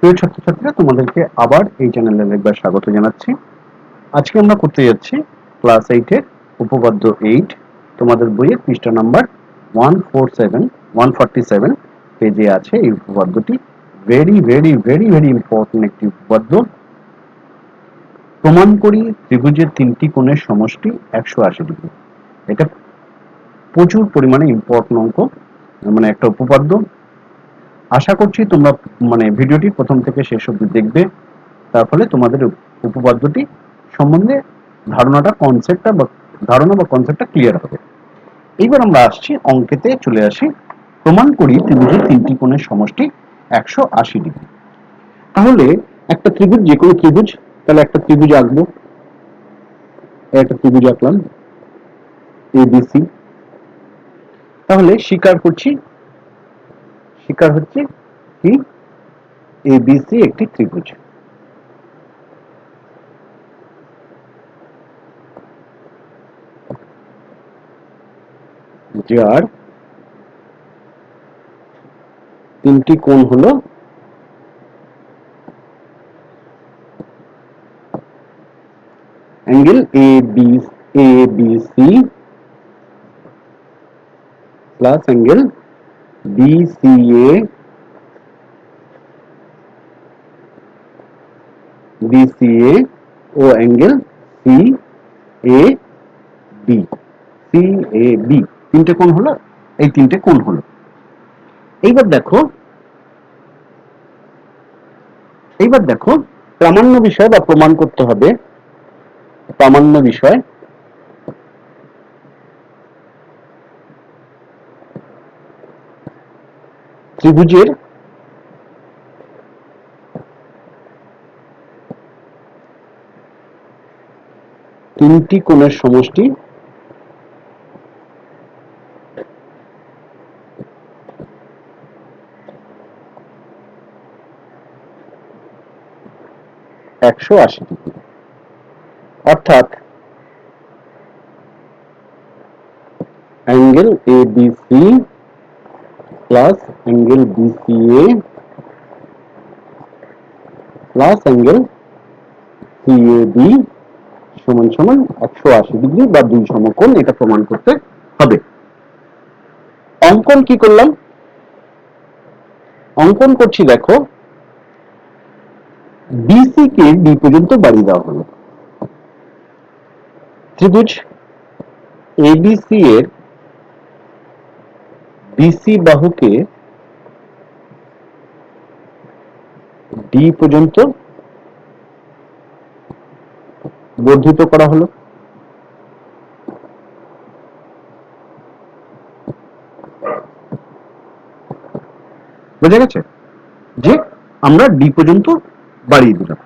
প্রিয় ছাত্রছাত্রীরা, তোমাদেরকে আবার এই চ্যানেলে একবার স্বাগত জানাচ্ছি। আজকে আমরা করতে যাচ্ছি ক্লাস 8 এর উপপাদ্য 8। তোমাদের বইয়ের পৃষ্ঠা নাম্বার 147 পেজে আছে এই উপপাদ্যটি। Very very very very important একটি উপপাদ্য। প্রমাণ করি ত্রিভুজের তিনটি কোণের সমষ্টি 180 ডিগ্রি। এটা প্রচুর পরিমাণে ইম্পর্টেন্ট অঙ্ক, মানে একটা উপপাদ্য। আশা করছি তোমরা ভিডিওটি প্রথম থেকে শেষ অবধি দেখবে, তার ফলে তোমাদের উপপাদ্যটি সম্বন্ধে ধারণা বা কনসেপ্টটা ক্লিয়ার হবে। এইবার আমরা আসছি অঙ্কেতে চলে আসি। প্রমাণ করি ত্রিভুজের তিনটি কোণের সমষ্টি 180 ডিগ্রি। তাহলে একটা ত্রিভুজ, যে কোনো ত্রিভুজ, তাহলে একটা ত্রিভুজ আঁকবো। একটা ত্রিভুজ আঁকলাম এবিসি। তাহলে স্বীকার হচ্ছে কি এবিসি একটি ত্রিভুজ। যার তিনটি কোণ হলো angle ABC plus angle BCA ও অ্যাঙ্গেল সিএবি। তিনটে কোণ হলো, এই তিনটে কোণ হলো। এইবার দেখো প্রামাণ্য বিষয় বা প্রমাণ করতে হবে। প্রামাণ্য বিষয় ত্রিভুজের তিনটি কোণের সমষ্টি 180 ডিগ্রি। অর্থাৎ angle ABC plus angle BCA plus angle CAB সমান সমান 180 ডিগ্রি বা দুই সমকোণ, এটা প্রমাণ করতে হবে। অঙ্কন কি করলাম? অঙ্কন করছি, দেখো বিসি কে ডি পর্যন্ত বাড়িয়ে দেওয়া হলো। ত্রিভুজ এবিসি এর বিসি বাহুকে ডি পর্যন্ত বর্ধিত করা হলো। বোঝা গেছে যে আমরা ডি পর্যন্ত বাড়িয়ে দিলাম।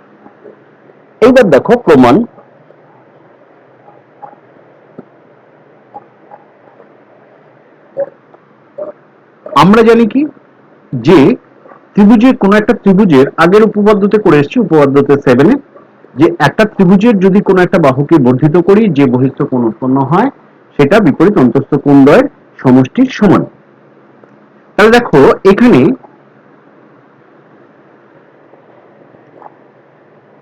এইবার দেখো প্রমাণ। আমরা জানি কি যে ত্রিভুজের কোন একটা ত্রিভুজের আগের উপপাদ্যতে করে এসেছি, উপপাদ্যতে 7 এ, যে একটা ত্রিভুজের যদি কোনো একটা বাহুকে বর্ধিত করি, যে বহিস্থ কোণ উৎপন্ন হয় সেটা বিপরীত অন্তঃস্থ কোণ দ্বয়ের সমষ্টির সমান। তাহলে দেখো এখানে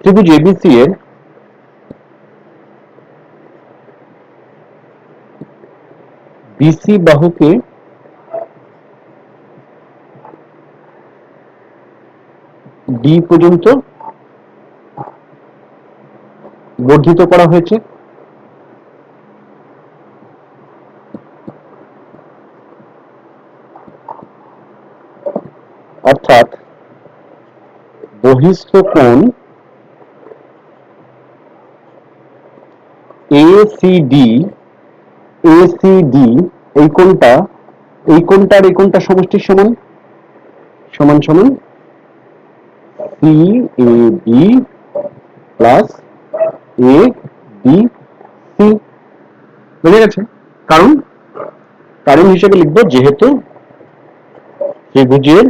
ত্রিভুজ এবিসি এর বিসি বাহুকে ডি পর্যন্ত বর্ধিত করা হয়েছে। অর্থাৎ বহিস্থ কোণ এসিডি এই কোণটার এই কোণটা সমষ্টির সমান সমান সমান CAB plus A B C. বুঝে গেছে? কারণ কারণ হিসেবে লিখবো, যেহেতু ত্রিভুজের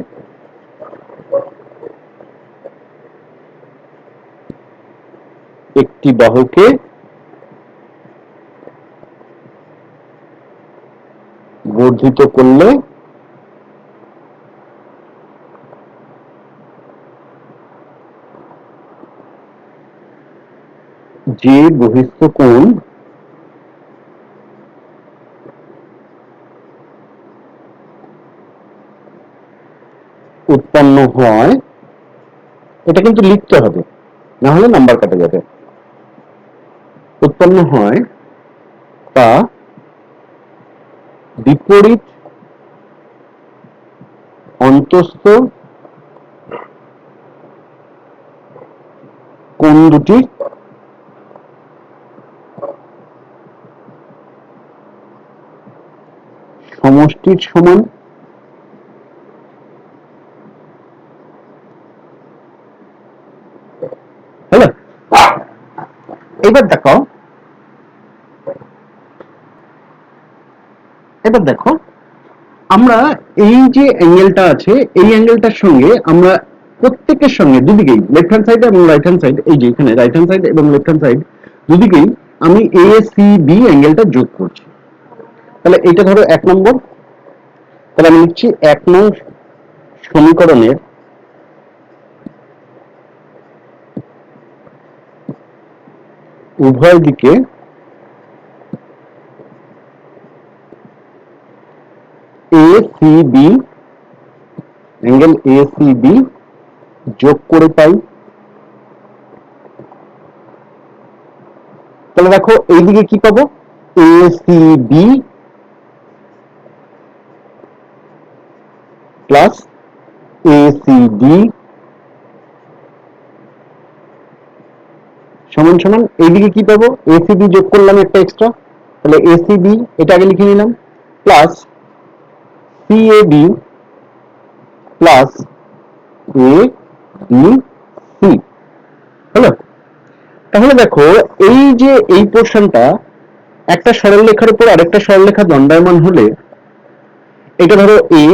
একটি বাহুকে বর্ধিত করলে যে বহিস্থ কোণ উৎপন্ন হয়, এটা কিন্তু লিখতে হবে, না হলে নাম্বার কাটা যাবে, উৎপন্ন হয় তা বিপরীত অন্তস্থ কোণ দুটির সমষ্টির সমান। হলো? এবার দেখো, আমরা এই যে অ্যাঙ্গেলটা আছে, এই অ্যাঙ্গেলটার সঙ্গে আমরা প্রত্যেকের সঙ্গে দুদিকেই, লেফট হ্যান্ড সাইড এবং রাইট হ্যান্ড সাইড, এই যে এখানে রাইট হ্যান্ড সাইড এবং লেফট হ্যান্ড সাইড দুদিকেই আমি এ সি বি অ্যাঙ্গেলটা যোগ করছি। তাহলে এটা ধরো 1 নম্বর, তাহলে আমি লিখছি 1 নং সমীকরণের উভয় দিকে A C B angle A C B যোগ করে পাই। তাহলে দেখো এইদিকে কি পাবো, A C B plus A C D সমান সমান এইদিকে কি পাবো, এ সি বি যোগ করলাম একটা এক্সট্রা, তাহলে এ সি বি এটা আগে লিখে নিলাম, plus C A B plus A B C. হলো? তাহলে দেখো এই যে এই পোর্শনটা একটা সরলরেখার উপর আরেকটা সরলরেখা দণ্ডায়মান হলে, এটা ধরো এ,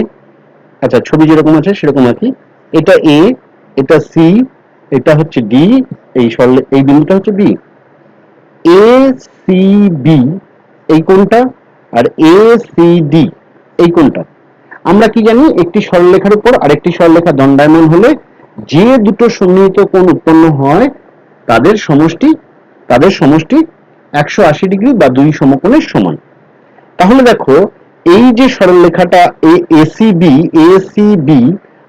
আচ্ছা ছবি যেরকম আছে সেরকম আঁকি, এটা এ, এটা সি, এটা হচ্ছে ডি, এই বিন্দুটা হচ্ছে বি, এ সি বি এই কোণটা আর এ সি ডি এই কোণটা। আমরা কি জানি, একটি সরলরেখার উপর আরেকটি সরলরেখা দণ্ডায়মান হলে যে দুটো সন্নিহিত কোণ উৎপন্ন হয় তাদের সমষ্টি 180 ডিগ্রি বা দুই সমকোণের সমান। তাহলে দেখো এই যে সরলরেখাটা এসিবি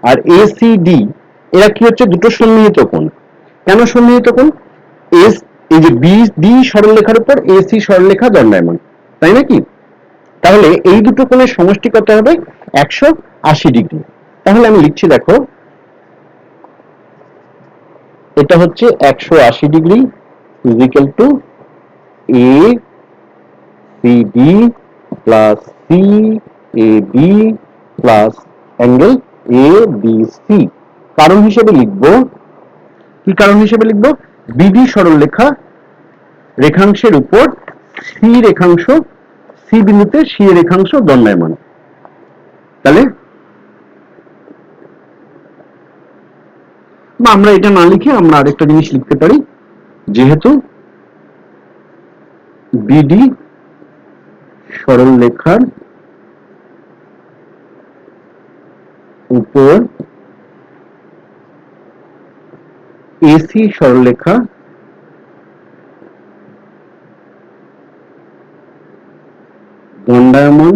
আর এসিডি, এরা কি হচ্ছে, দুটো সন্নিহিত কোণ। কেন সন্নিহিত কোণ? এস, এই যে বি ডি সরলরেখার উপর এসি সরলরেখা দণ্ডায়মান, তাই নাকি? তাহলে এই দুটো কোণের সমষ্টি কত হবে, 180 ডিগ্রি। তাহলে আমি লিখছি, দেখো এটা হচ্ছে 180 degree is equal to A C D plus C A B plus angle A B C. কারণ হিসেবে লিখবো, কি কারণ হিসেবে লিখবো, বিডি সরলরেখা রেখাংশের উপর সি রেখাংশ, সি বিন্দুতে সি রেখাংশ দণ্ডায়মান। তাহলে বা আমরা এটা না লিখে আমরা আরেকটা জিনিস লিখতে পারি, যেহেতু বিডি সরলরেখার উপর এসি সরলরেখা দণ্ডায়মান,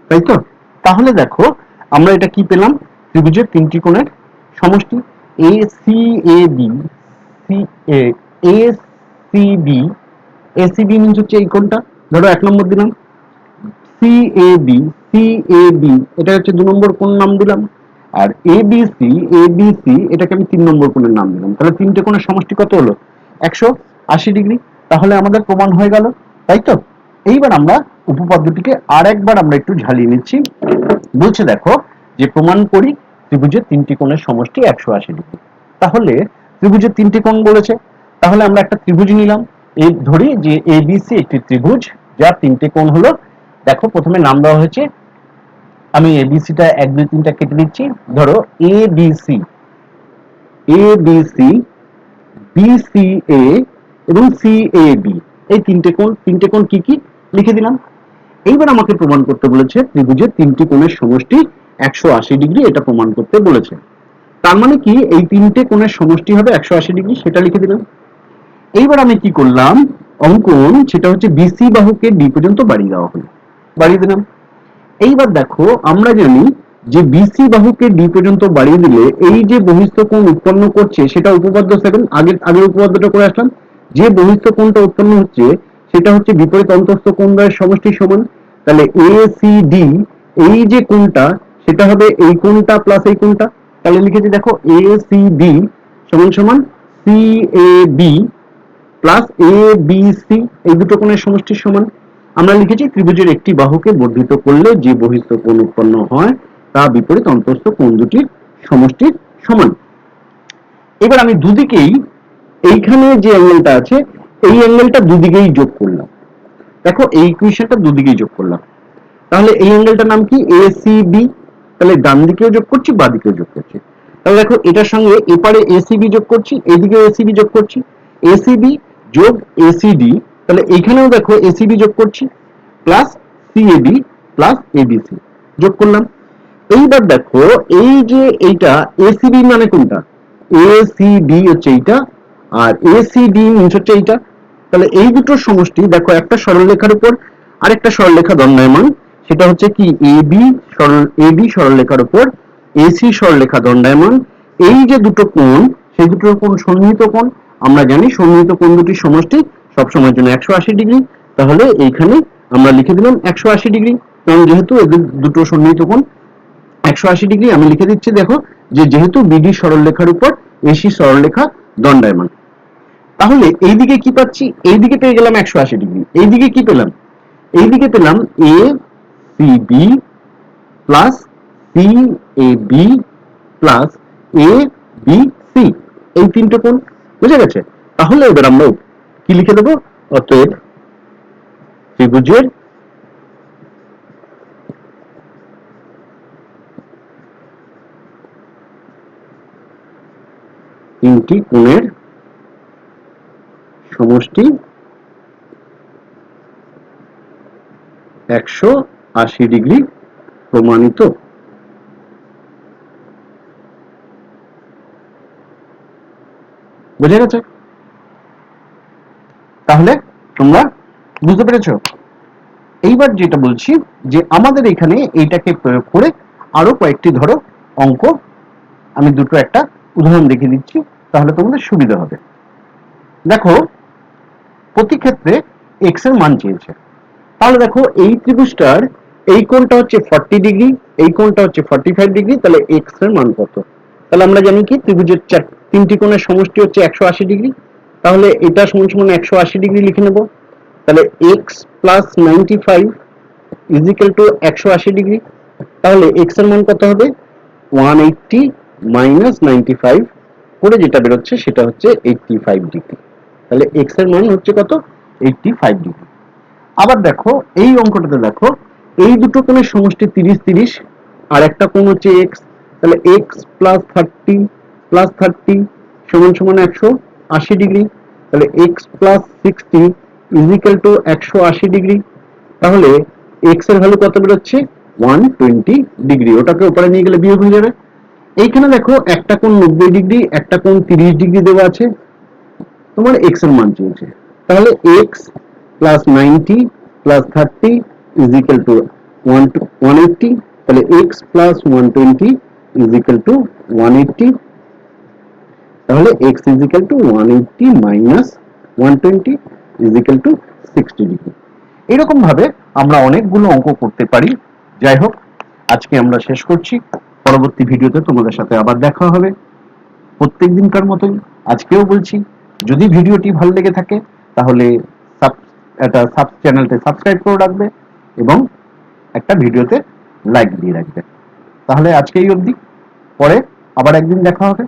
তাই তো? তাহলে দেখো আমরা এটা কি পেলাম, ত্রিভুজের তিনটি কোণের সমষ্টি A C A B, C A A C B, A C B means হচ্ছে এই কোণটা, ধরো 1 নম্বর দিলাম, C A B, C A B এটা হচ্ছে 2 নম্বর কোণ নাম দিলাম, আর এ বি সি এটাকে আমি 3 নম্বর কোণের নাম দিলাম। তাহলে তিনটে কোণের সমষ্টি কত হলো, 180 ডিগ্রি। তাহলে আমাদের প্রমাণ হয়ে গেল, তাই তো? এইবার আমরা উপপাদ্যটিকে আরেকবার আমরা একটু ঝালিয়ে নিচ্ছি। বলছে দেখো যে প্রমাণ করি ত্রিভুজের তিনটি কোণের সমষ্টি 180 ডিগ্রি। তাহলে ত্রিভুজের তিনটি কোণ বলেছে, তাহলে আমরা একটা ত্রিভুজ নিলাম, এই ধরি যে এবিসি একটি ত্রিভুজ যার তিনটে কোণ হলো, দেখো প্রথমে নাম দেওয়া হয়েছে, আমি এবিসিটা 1 2 3টা কেটে দিচ্ছি, ধরো এবিসি, এবিসি, বিসিএ এবং সিএবি, এই তিনটে কোণ কি কি লিখে দিলাম। এইবার আমাকে প্রমাণ করতে বলেছে ত্রিভুজের তিনটি কোণের সমষ্টি 180 ডিগ্রি, এটা প্রমাণ করতে বলেছে। তার মানে কি এই তিনটে কোণের সমষ্টি হবে 180 ডিগ্রি, সেটা লিখে দিলাম। এইবার আমি কি করলাম, অঙ্কন সেটা হচ্ছে বিসি বাহুকে ডি পর্যন্ত বাড়িয়ে দেওয়া হলো, বাড়িয়ে দিলাম। এইবার দেখো আমরা জানি যে বিসি বাহুকে ডি পর্যন্ত বাড়িয়ে দিলে এই যে বহিস্থ কোণ উৎপন্ন করছে সেটা উপপাদ্য 7, আগের উপপাদ্যটা করে আসলাম। যে বহিস্থ কোণটা উৎপন্ন হচ্ছে সেটা হচ্ছে বিপরীত অন্তঃস্থ কোণ দ্বয়ের সমষ্টি সমান। তাহলে এ সি ডি এই যে কোণটা সেটা হবে এই কোণটা প্লাস এই কোণটা। তাহলে লিখেছি দেখো এ সি ডি সমান সমান C A B plus A B C, এই দুটো কোণের সমষ্টির সমান। আমরা লিখেছি ত্রিভুজের একটি বাহুকে বর্ধিত করলে যে বহিস্থ কোণ উৎপন্ন হয় তা বিপরীত অন্তঃস্থ কোণ দুটির সমষ্টির সমান। এবার আমি দুদিকেই এইখানে যে অ্যাঙ্গেলটা আছে এই অ্যাঙ্গেলটা দুদিকেই যোগ করলাম। দেখো এই ইকুয়েশনটা দুদিকেই যোগ করলাম। তাহলে এই অ্যাঙ্গেলটার নাম কি এসিবি। তাহলে ডান দিকেও যোগ করছি বাঁ দিকেও যোগ করছি। তাহলে দেখো এটার সঙ্গে এপারে এসিবি যোগ করছি, এদিকেও এসিবি যোগ করছি, এসিবি যোগ এসিডি। তাহলে এখানেও দেখো এসিবি যোগ করছি প্লাস সিএবি প্লাস এবিসি যোগ করলাম। এইবার দেখো এই যে এইটা এসিবি মানে কোনটা, এসিবি হচ্ছে এইটা আর এসিডি মিনস হচ্ছে এইটা। তাহলে এই দুটোর সমষ্টি দেখো একটা সরলরেখার উপর আরেকটা সরলরেখা দণ্ডায়মান, সেটা হচ্ছে কি এবি সরলরেখার উপর এসি সরলরেখা দণ্ডায়মান। এই যে দুটো কোণ সেই দুটোর কোণ সন্নিহিত কোণ। আমরা জানি সন্নিহিত কোণ দুটির সমষ্টি সবসময়ের জন্য 180 ডিগ্রি। তাহলে এইখানে আমরা লিখে দিলাম 180 ডিগ্রি, কারণ যেহেতু এদের দুটো সন্নিহিত কোণ 180 ডিগ্রি। আমি লিখে দিচ্ছি দেখো যে যেহেতু বিডি সরলরেখার উপর এসি সরলরেখা দণ্ডায়মান। তাহলে এইদিকে কি পাচ্ছি, এইদিকে পেয়ে গেলাম 180 ডিগ্রি। এইদিকে কি পেলাম, এইদিকে পেলাম A C B plus C A B plus A B C, এই তিনটে কোণ বুঝে গেছে। তাহলে এবার আমরা কি লিখে দেবো, অতএব ত্রিভুজের তিনটি কোণের সমষ্টি 180 ডিগ্রি প্রমাণিত। বুঝে গেছে? তাহলে তোমরা বুঝতে পেরেছো? এইবার যেটা বলছি যে আমাদের এখানে এইটাকে প্রয়োগ করে আরো কয়েকটি ধরো অঙ্ক আমি দুটো একটা উদাহরণ দেখিয়ে দিচ্ছি, তাহলে তোমাদের সুবিধা হবে। দেখো প্রতি ক্ষেত্রে এক্স এর মান চেয়েছে। তাহলে দেখো এই ত্রিভুজটার এই কোণটা হচ্ছে 40 ডিগ্রি, এই কোণটা হচ্ছে 45 ডিগ্রি। তাহলে এক্স এর মান কত? তাহলে আমরা জানি কি ত্রিভুজের তিনটি কোণের সমষ্টি হচ্ছে 180 ডিগ্রি। তাহলে এটা সমান সমান 180 ডিগ্রি লিখে নেব। তাহলে x plus 95 is equal two 180 degree. তাহলে এক্স এর মান কত হবে, 180 মাইনাস 95 করে যেটা বেরোচ্ছে সেটা হচ্ছে 85 ডিগ্রি। তাহলে এক্স এর মান হচ্ছে কত, 85 ডিগ্রি। আবার দেখো এই অঙ্কটাতে দেখো এই দুটো কোণের সমষ্টি 30 30 আর একটা কোণ হচ্ছে এক্স। তাহলে এক্স প্লাস 30 প্লাস 30 সমান সমান 180 ডিগ্রি। তাহলে x plus 60 is equal two 180 degree. তাহলে এক্স এর ভ্যালু কত বেরোচ্ছে, 120 ডিগ্রি। ওটাকে উপরে নিয়ে গেলে বিয়োগ হয়ে যাবে। এইখানে দেখো একটা কোণ 90 ডিগ্রি একটা কোণ 30 ডিগ্রি দেওয়া আছে, তোমার এক্স এর মান চেয়েছে। তাহলে x plus 90 plus 30 is equal two 180। তাহলে x plus 120 is equal two 180। তাহলে x is equal two 180 minus 120 is equal two 60 degree. এরকম ভাবে আমরা অনেকগুলো অঙ্ক করতে পারি। যাই হোক আজকে আমরা শেষ করছি, পরবর্তী ভিডিওতে তোমাদের সাথে আবার দেখা হবে প্রত্যেক দিনকার মতোই। আজকেও বলছি যদি ভিডিওটি ভালো লেগে থাকে তাহলে চ্যানেলটি সাবস্ক্রাইব করে রাখবে এবং একটা ভিডিওতে লাইক দিয়ে রাখবে। তাহলে আজকে এই অবধি, পরে আবার একদিন দেখা হবে।